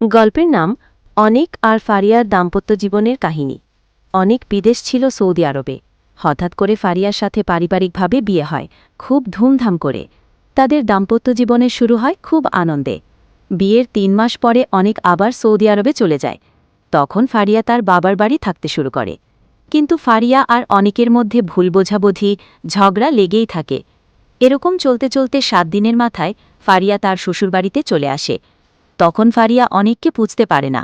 গল্পের নাম অনিক আর ফারিয়ার দাম্পত্য জীবনের কাহিনী। অনিক বিদেশ ছিল সৌদি আরবে। হঠাৎ করে ফারিয়ার সাথে পারিবারিকভাবে বিয়ে হয়, খুব ধুমধাম করে। তাদের দাম্পত্য জীবনের শুরু হয় খুব আনন্দে। বিয়ের ৩ মাস পরে অনিক আবার সৌদি আরবে চলে যায়। তখন ফারিয়া তার বাবার বাড়ি থাকতে শুরু করে। কিন্তু ফারিয়া আর অনিকের মধ্যে ভুল বোঝাবুঝি, ঝগড়া লেগেই থাকে। এরকম চলতে চলতে ৭ দিনের মাথায় ফারিয়া তার শ্বশুরবাড়িতে চলে আসে। তখন ফারিয়া অনিককে বুঝতে পারে না,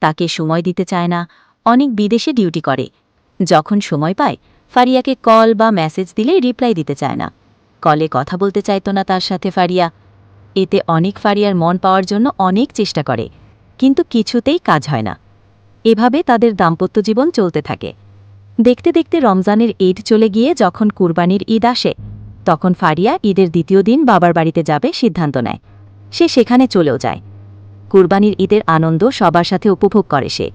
তাকে সময় দিতে চায় না। অনিক বিদেশে ডিউটি করে। যখন সময় পায় ফারিয়াকে কল বা মেসেজ দিলে রিপ্লাই দিতে চায় না। কলে কথা বলতে চাইত না তার সাথে ফারিয়া। এতে অনিক ফারিয়ার মন পাওয়ার জন্য অনেক চেষ্টা করে, কিন্তু কিছুতেই কাজ হয় না। এভাবে তাদের দাম্পত্য জীবন চলতে থাকে। দেখতে দেখতে রমজানের ঈদ চলে গিয়ে যখন কুরবানির ঈদ আসে, তখন ফারিয়া ঈদের দ্বিতীয় দিন বাবার বাড়িতে যাবে সিদ্ধান্ত নেয়। সে সেখানে চলেও যায়। কুরবানির ঈদের আনন্দ সবার সাথে উপভোগ করে সে।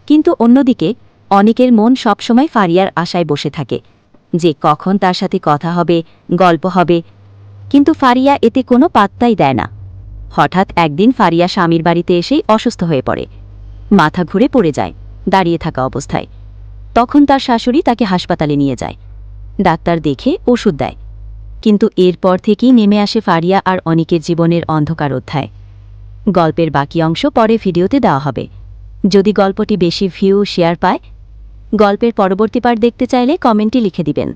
কিন্তু অন্যদিকে অনিকের মন সবসময় ফারিয়ার আশায় বসে থাকে যে কখন তার সাথে কথা হবে, গল্প হবে। কিন্তু ফারিয়া এতে কোনো পাত্তাই দেয় না। হঠাৎ একদিন ফারিয়া স্বামীর বাড়িতে এসেই অসুস্থ হয়ে পড়ে। মাথা ঘুরে পড়ে যায় দাঁড়িয়ে থাকা অবস্থায়। তখন তার শাশুড়ি তাকে হাসপাতালে নিয়ে যায়। ডাক্তার দেখে ওষুধ দেয়। কিন্তু এরপর থেকেই নেমে আসে ফারিয়া আর অনিকের জীবনের অন্ধকার অধ্যায়। গল্পের বাকি অংশ পরে ভিডিওতে দেওয়া হবে। যদি গল্পটি বেশি ভিউ শেয়ার পায়, গল্পের পরবর্তী পার্ট দেখতে চাইলে কমেন্টে লিখে দিবেন।